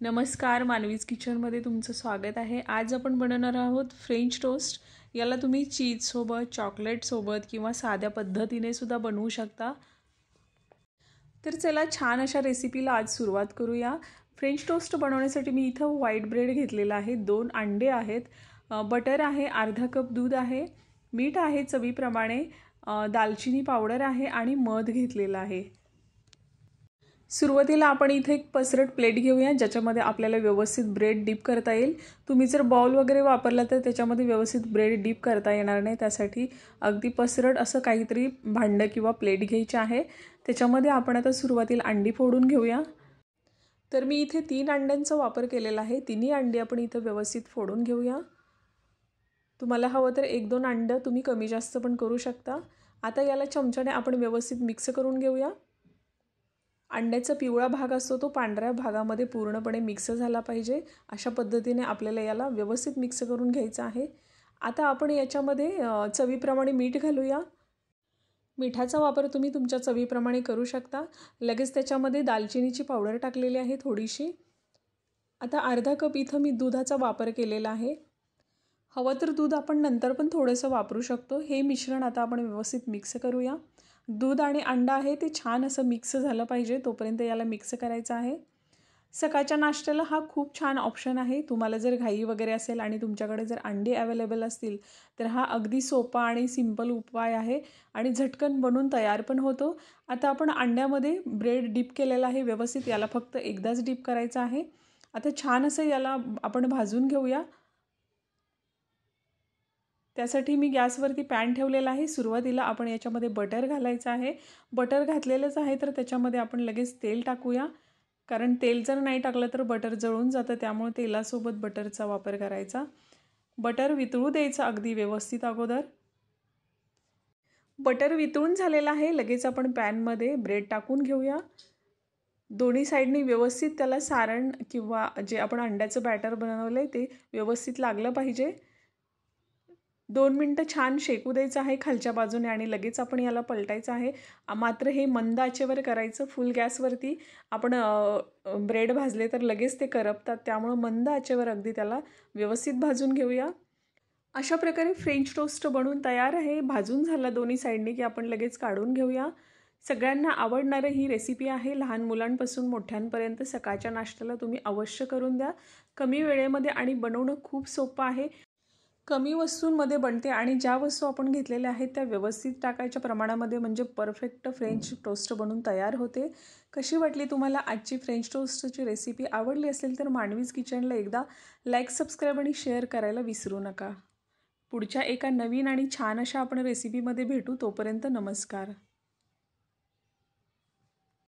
नमस्कार, मानवीज किचनमध्ये तुमचं स्वागत आहे। आज आपण बनवणार आहोत फ्रेंच टोस्ट। याला तुम्ही चीजसोबत, चॉकलेटसोबत किंवा साध्या पद्धतीने सुद्धा बनवू शकता। तर चला छान अशा रेसिपीला आज सुरुवात करूया। फ्रेंच टोस्ट बनवण्यासाठी मी इथं व्हाईट ब्रेड घेतलेला आहे, 2 अंडे आहेत, बटर आहे, अर्धा कप दूध आहे, मीठ आहे चवीप्रमाणे, दालचिनी पावडर आहे आणि मध घेतलेला आहे। सुरुवातीला आपण इथे एक पसरट प्लेट घेऊया ज्याच्यामध्ये आपल्याला व्यवस्थित ब्रेड डिप करता येईल। तुम्ही जर बाउल वगैरे वापरला तर त्याच्यामध्ये व्यवस्थित ब्रेड डिप करता येणार नाही, त्यासाठी अगदी पसरट असं काहीतरी भांडं किंवा प्लेट घ्यायची आहे। त्याच्यामध्ये आपण आता सुरुवातीला अंडी फोडून घेऊया। तर मी इथे 3 अंड्यांचा वापर केलेला आहे। तिन्ही अंडी आपण इथे व्यवस्थित फोडून घेऊया। तुम्हाला हवं तर 1-2 अंडं तुम्ही कमी जास्त पण करू शकता। आता याला चमच्याने आपण व्यवस्थित मिक्स करून घेऊया। अंड्याचा पिवळा भाग असतो तो पांढऱ्या भागामध्ये पूर्णपणे मिक्स झाला पाहिजे, अशा पद्धतीने आपल्याला याला व्यवस्थित मिक्स करून घ्यायचं आहे। आता आपण याच्यामध्ये चवीप्रमाणे मीठ घालूया। मिठाचा वापर तुम्ही तुमच्या चवीप्रमाणे करू शकता। लगेच त्याच्यामध्ये दालचिनीची पावडर टाकलेली आहे थोडीशी। आता अर्धा कप इथं मी दुधाचा वापर केलेला आहे। हवं तर दूध आपण नंतर पण थोडंसं वापरू शकतो। हे मिश्रण आता आपण व्यवस्थित मिक्स करूया। दूध आणि अंडा आहे ते छान असं मिक्स झालं पाहिजे, तोपर्यंत याला मिक्स करायचं आहे। सकाळच्या नाश्त्याला हा खूप छान ऑप्शन आहे। तुम्हाला जर घाई वगैरे असेल आणि तुमच्याकडे जर अंडे अवेलेबल असतील तर हा अगदी सोपा आणि सिंपल उपाय आहे आणि झटकन बनून तयार पण होतो। आता आपण अंड्यामध्ये ब्रेड डिप केलेला आहे व्यवस्थित, याला फक्त एकदाच डिप करायचं आहे। आता छान असं याला आपण भाजून घेऊया। त्यासाठी मी गॅसवरती पॅन ठेवलेला आहे। सुरुवातीला आपण याच्यामध्ये बटर घालायचं आहे। बटर घातलेलंच आहे तर त्याच्यामध्ये आपण लगेच तेल टाकूया, कारण तेल जर नाही टाकलं तर बटर जळून जातं, त्यामुळे तेलासोबत बटरचा वापर करायचा। बटर वितळू द्यायचं अगदी व्यवस्थित अगोदर। बटर वितळून झालेलं आहे, लगेच आपण पॅनमध्ये ब्रेड टाकून घेऊया। दोन्ही साईडनी व्यवस्थित त्याला सारण किंवा जे आपण अंड्याचं बॅटर बनवलं आहे ते व्यवस्थित लागलं पाहिजे। 2 मिनिटं छान शेकू द्यायचं आहे खालच्या बाजूने आणि लगेच आपण याला पलटायचं आहे। मात्र हे मंद आचेवर करायचं। फुल गॅसवरती आपण ब्रेड भाजले तर लगेच ते करपतात, त्यामुळे मंद आचेवर अगदी त्याला व्यवस्थित भाजून घेऊया। अशा प्रकारे फ्रेंच टोस्ट बनवून तयार आहे। भाजून झाला दोन्ही साईडनी की आपण लगेच काढून घेऊया। सगळ्यांना आवडणारी ही रेसिपी आहे। लहान मुलांपासून मोठ्यांपर्यंत सकाळच्या नाश्त्याला तुम्ही अवश्य करून द्या। कमी वेळेमध्ये आणि बनवणं खूप सोपं आहे। कमी वस्तूंमध्ये बनते आणि ज्या वस्तू आपण घेतलेल्या आहेत त्या व्यवस्थित टाकायच्या प्रमाणामध्ये, म्हणजे परफेक्ट फ्रेंच टोस्ट बनून तयार होते। कशी वाटली तुम्हाला आजची फ्रेंच टोस्टची रेसिपी? आवडली असेल तर मानवीज किचनला एकदा लाईक, सबस्क्राईब आणि शेअर करायला विसरू नका। पुढच्या एका नवीन आणि छान अशा आपण रेसिपीमध्ये भेटू, तोपर्यंत नमस्कार।